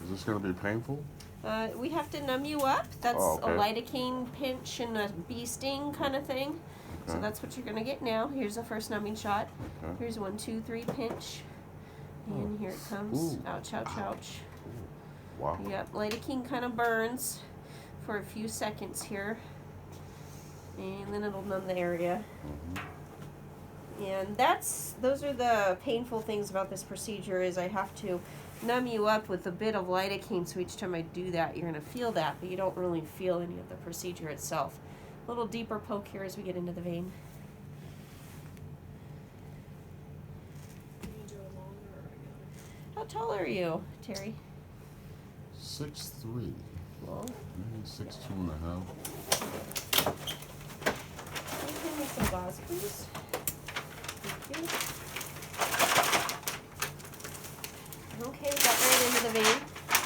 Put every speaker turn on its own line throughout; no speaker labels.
Is this going to be painful?
We have to numb you up. That's
okay.
a lidocaine pinch and a bee sting kind of thing. Okay. So that's what you're going to get now. Here's the first numbing shot. Okay. Here's 1, 2, 3, pinch. And here it comes. Ooh. Ouch, ouch, ouch. Ooh. Wow. Yep, lidocaine kind of burns for a few seconds here. And then it'll numb the area. And those are the painful things about this procedure is I have to numb you up with a bit of lidocaine, so each time I do that, you're going to feel that, but you don't really feel any of the procedure itself. A little deeper poke here as we get into the vein.
Can you do it longer or again?
How tall are you, Terry?
6'3".
Well,
maybe 6'2.5".
Give me some gauze, please. Thank you. Okay, got right into the vein.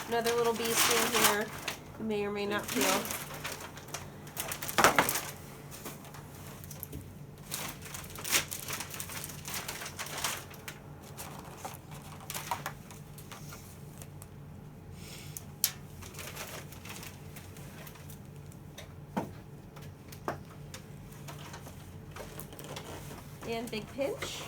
Another little bee sting here. You may or may not feel. And big pinch.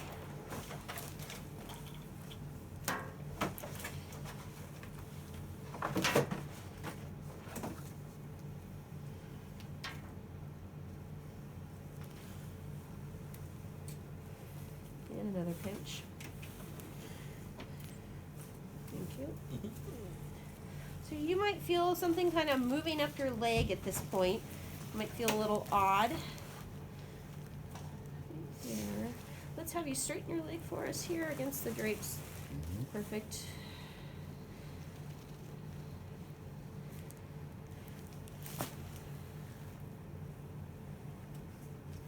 And another pinch. Thank you. So you might feel something kind of moving up your leg at this point. You might feel a little odd. There. Let's have you straighten your leg for us here against the drapes. Perfect.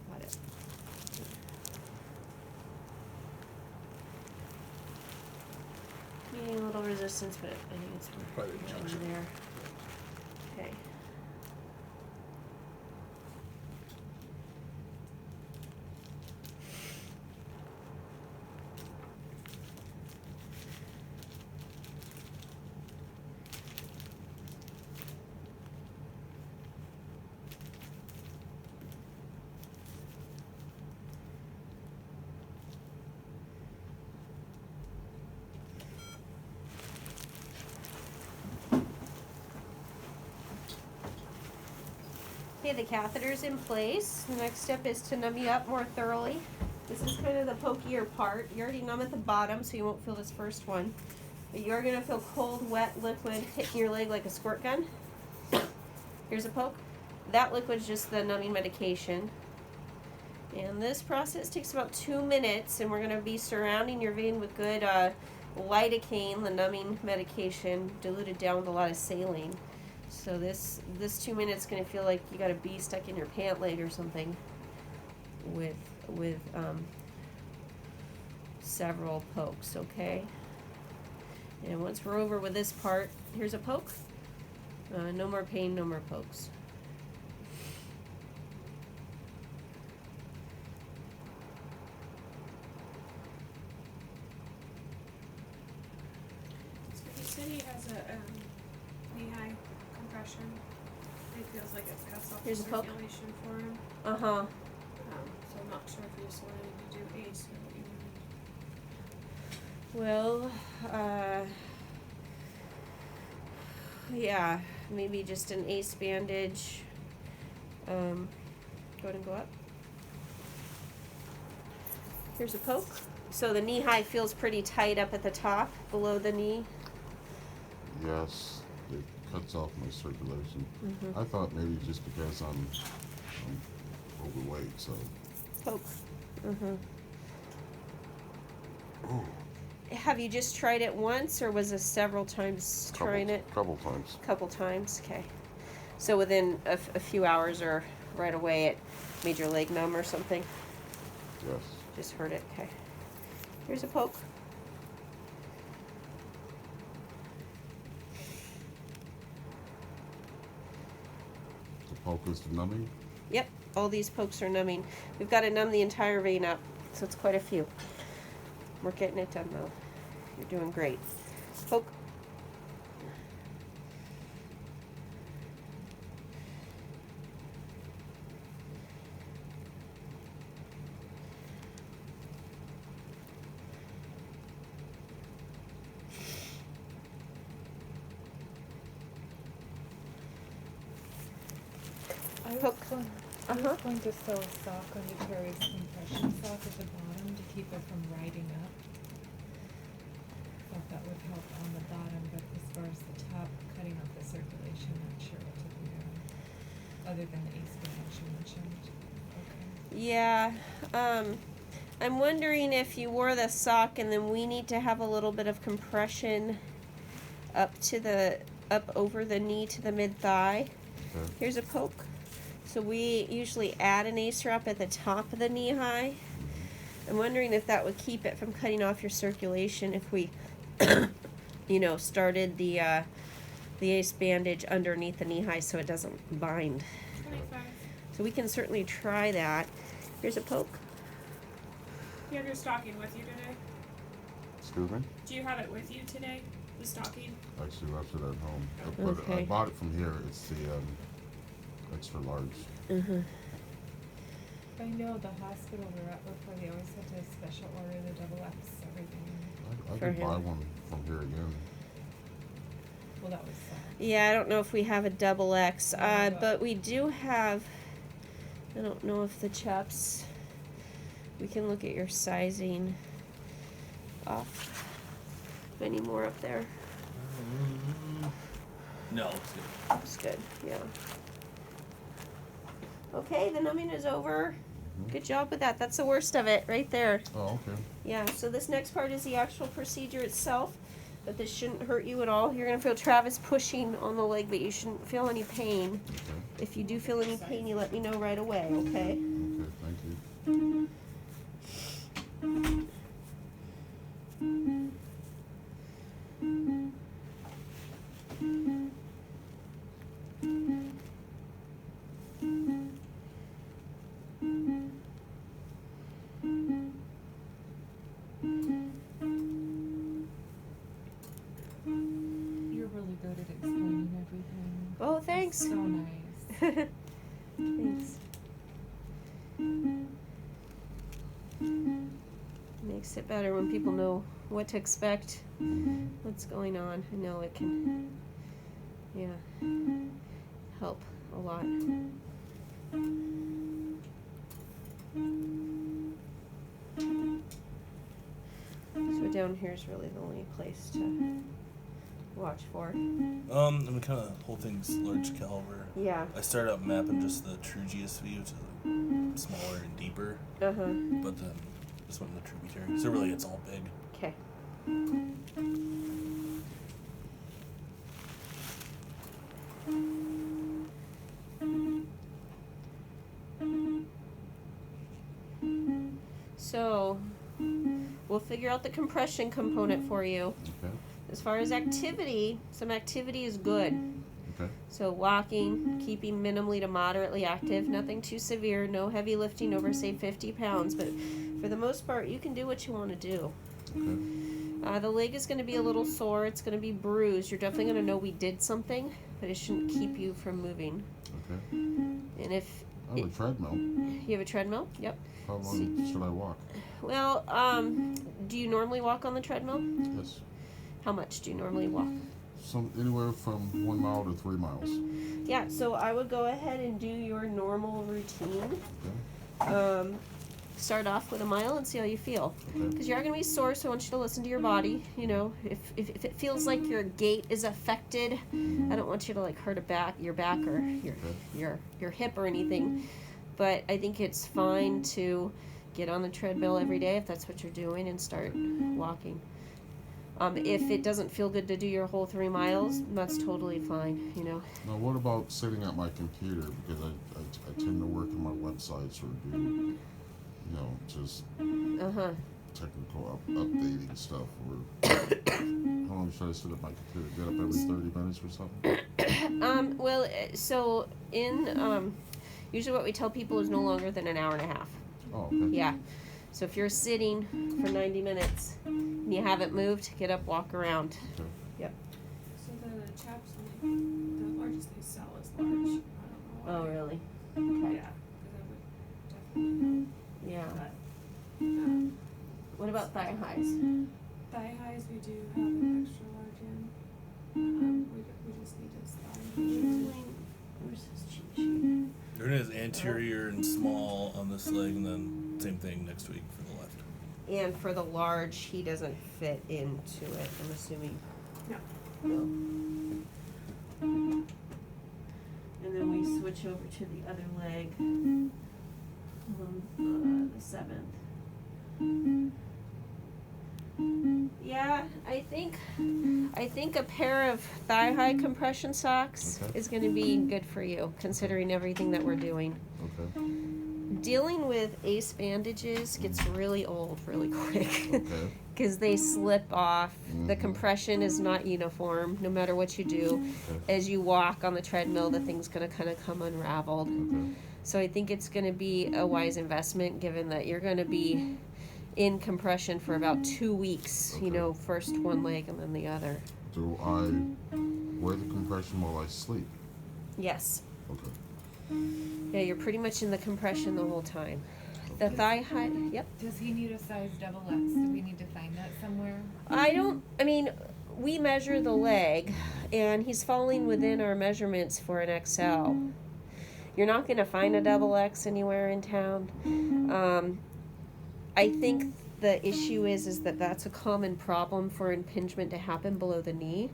Got it. Needing a little resistance, but I think it's
Right in
there. Okay. Okay, the catheter's in place. The next step is to numb you up more thoroughly. This is kind of the pokier part. You're already numb at the bottom, so you won't feel this first one. But you're going to feel cold, wet liquid hitting your leg like a squirt gun. Here's a poke. That liquid's just the numbing medication. And this process takes about 2 minutes, and we're going to be surrounding your vein with good lidocaine, the numbing medication, diluted down with a lot of saline. So this 2 minutes is going to feel like you got a bee stuck in your pant leg or something with several pokes, okay? And once we're over with this part, here's a poke. No more pain, no more pokes.
So he said he has a knee-high compression. It feels like it cuts off
Here's
the
a poke.
circulation for him.
Uh-huh.
So I'm not sure if you just wanted to do ACE or what you
Well, yeah, maybe just an ACE bandage. Go ahead and go up. Here's a poke. So the knee high feels pretty tight up at the top, below the knee.
Yes, it cuts off my circulation. I thought maybe just because I'm overweight, so.
Poke. Have you just tried it once, or was it several times trying it?
Couple times.
Couple times, okay. So within a few hours or right away it made your leg numb or something?
Yes.
Just hurt it, okay. Here's a poke.
The poke is the numbing?
Yep, all these pokes are numbing. We've got to numb the entire vein up, so it's quite a few. We're getting it done though. You're doing great. Poke. poke.
I was going to sew a sock under Carrie's compression sock at the bottom to keep it from riding up. Thought that would help on the bottom, but as far as the top, cutting off the circulation, not sure what to do there. Other than the ace bandage you mentioned. Okay.
Yeah. I'm wondering if you wore the sock and then we need to have a little bit of compression up over the knee to the mid thigh.
Okay.
Here's a poke. So we usually add an ace wrap at the top of the knee high. I'm wondering if that would keep it from cutting off your circulation if we, started the ace bandage underneath the knee high so it doesn't bind.
25.
So we can certainly try that. Here's a poke.
You have your stocking with you today?
Excuse me?
Do you have it with you today? The stocking?
Actually left it at home. But I
Okay.
bought it from here. It's the extra large.
Mm-hmm.
I know the hospital we're at before, they always had to special order the double X everything.
I
For
could buy
him.
one from here again.
Well, that was
Yeah, I don't know if we have a double X,
No,
but we do have, I don't know if the chaps, we can look at your sizing off. Any more up there?
No, it's good.
That's good, yeah. Okay, the numbing is over. Good job with that. That's the worst of it, right there.
Oh, okay.
Yeah, so this next part is the actual procedure itself, but this shouldn't hurt you at all. You're gonna feel Travis pushing on the leg, but you shouldn't feel any pain.
Okay.
If you do feel any pain, you let me know right away, okay?
Okay, thank you.
You're really good at explaining everything.
Oh, thanks.
So nice.
Thanks. Makes it better when people know what to expect, what's going on. I know it can, help a lot. So down here is really the only place to watch for.
I'm kind of whole thing's large caliber.
Yeah.
I started out mapping just the true GSV, which is smaller and deeper,
Uh-huh.
but then this one the tributary. So really, it's all big.
Okay. So, we'll figure out the compression component for you.
Okay.
As far as activity, some activity is good.
Okay.
So walking, keeping minimally to moderately active, nothing too severe, no heavy lifting over say 50 pounds, but for the most part you can do what you want to do.
Okay.
The leg is going to be a little sore, it's going to be bruised, you're definitely going to know we did something, but it shouldn't keep you from moving.
Okay.
And if
I have a treadmill.
you have a treadmill, yep.
How long should I walk?
Well, do you normally walk on the treadmill?
Yes.
How much do you normally walk?
Anywhere from 1 mile to 3 miles.
Yeah, so I would go ahead and do your normal routine.
Okay.
Start off with a mile and see how you feel.
Okay.
Because you are going to be sore, so I want you to listen to your body. You know, if it feels like your gait is affected, I don't want you to like hurt your back or your hip or anything. But I think it's fine to get on the treadmill every day if that's what you're doing and start walking. If it doesn't feel good to do your whole 3 miles, that's totally fine, you know.
Now, what about sitting at my computer? Because I tend to work on my websites or do, just
Uh-huh.
technical updating stuff. Or how long should I sit at my computer? Get up every 30 minutes or something?
Well, so in, usually what we tell people is no longer than an hour and a half.
Oh, okay.
Yeah. So if you're sitting for 90 minutes and you haven't moved, get up, walk around.
Okay.
Yep.
So the chaps, the largest they sell is large. I don't know why.
Oh, really?
Yeah,
Okay.
because that would definitely
Yeah.
help. But,
What about thigh highs?
thigh highs, we do have an extra large in. We just need to slide.
Where's this cheat sheet?
There it anterior and small on this leg, and then same thing next week for the left.
And for the large, he doesn't fit into it, I'm assuming.
No.
No. And then we switch over to the other leg on the 7th. Yeah, I think a pair of thigh-high compression socks
Okay.
is going to be good for you, considering everything that we're doing.
Okay.
Dealing with ace bandages gets really old really quick.
Okay.
Because they slip off. The
Mhm.
compression is not uniform, no matter what you do.
Okay.
As you walk on the treadmill, the thing's going to kind of come unraveled.
Okay.
So I think it's going to be a wise investment, given that you're going to be in compression for about 2 weeks. You
Okay.
know, first one leg and then the other.
Do I wear the compression while I sleep?
Yes.
Okay.
Yeah, you're pretty much in the compression the whole time. The
Okay.
thigh high, yep.
Does he need a size double X? Do we need to find that somewhere?
We measure the leg, and he's falling within our measurements for an XL. You're not going to find a double X anywhere in town. I think the issue is that that's a common problem for impingement to happen below the knee,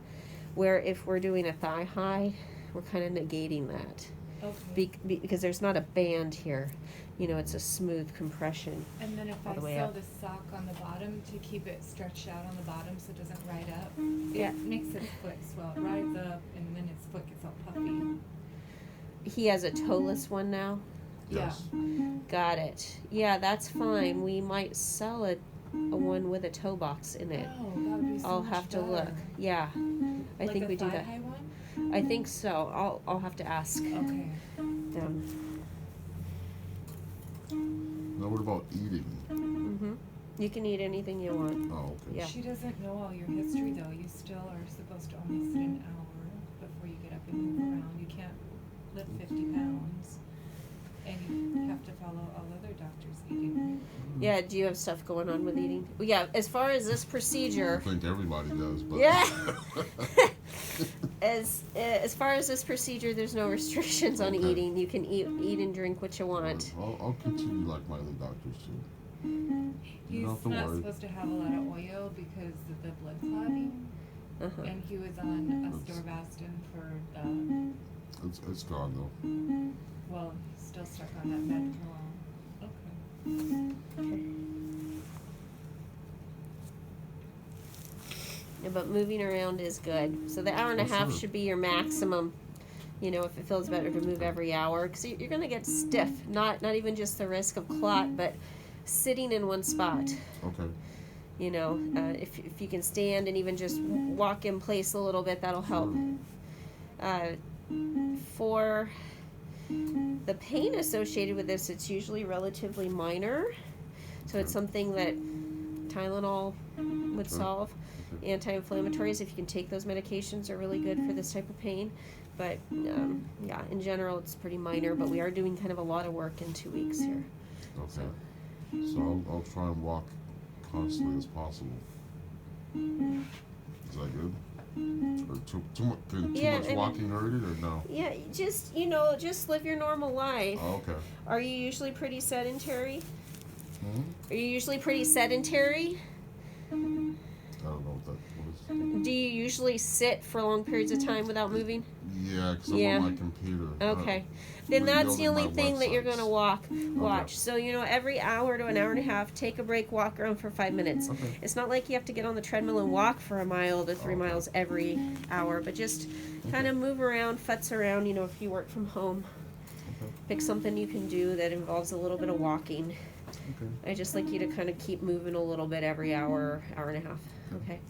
where if we're doing a thigh high, we're kind of negating that.
Okay.
Because there's not a band here. You know, it's a smooth compression.
And then if
all
I
the way
sew
up.
the sock on the bottom to keep it stretched out on the bottom so it doesn't ride up,
Yeah.
it makes its foot swell. It rides up and then its foot gets all puffy.
He has a toeless one now.
Yes.
Got it. Yeah, that's fine. We might sell a one with a toe box in it.
Oh, that would be so
I'll
much
have to
better.
look. Yeah, I think we do that.
Like a thigh-high one?
I think so. I'll have to ask
Okay.
them.
Now what about eating?
Mhm. You can eat anything you want.
Oh, okay.
Yeah.
She doesn't know all your history though. You still are supposed to only sit an hour before you get up and move around. You can't lift 50 pounds. And you have to follow all other doctors' eating.
Yeah. Do you have stuff going on with eating? Well, yeah. As far as this
I
procedure.
think everybody does, but
Yeah. As far as this procedure, there's no restrictions on
Okay.
eating. You can eat and drink what you want.
I'll continue like my other doctors too. You
He's
don't have to
not
worry.
supposed to have a lot of oil because of the blood clotting.
Uh-huh.
And he was on Astorvastin for the,
It's gone though.
well, he's still stuck on that med for a while. Okay.
Yeah, but moving around is good. So the hour and a
Oh,
half
sure.
should be your maximum. You know, if it feels better to move every hour, because you're going to get stiff. Not even just the risk of clot, but sitting in one spot.
Okay.
You know, if you can stand and even just walk in place a little bit, that'll help. For the pain associated with this, it's usually relatively minor. So it's something that Tylenol would
Sure.
solve.
Okay.
Anti-inflammatories, if you can take those medications, are really good for this type of pain. But yeah, in general, it's pretty minor. But we are doing kind of a lot of work in 2 weeks here.
Okay. So I'll try and walk constantly as possible. Is that good? Or too much? Can too
Yeah,
much
I mean-
walking hurt it or no?
Yeah, just live your normal life.
Oh, okay.
Are you usually pretty sedentary?
Hmm?
Are you usually pretty sedentary?
I don't know what is.
Do you usually sit for long periods of time without moving?
Yeah, because I'm
Yeah.
on my computer.
Okay. Then that's the
rebuilding
only
my
thing that you're
websites.
going to watch. So, every hour to an hour and a half, take a break, walk around for 5 minutes.
Okay.
It's not like you have to get on the treadmill and walk for a mile to 3
Okay.
miles every hour, but just kind of move around, futz around, if you work from home.
Okay.
Pick something you can do that involves a little bit of walking.
Okay.
I just like you to kind of keep moving a little bit every hour, hour and a half. Okay.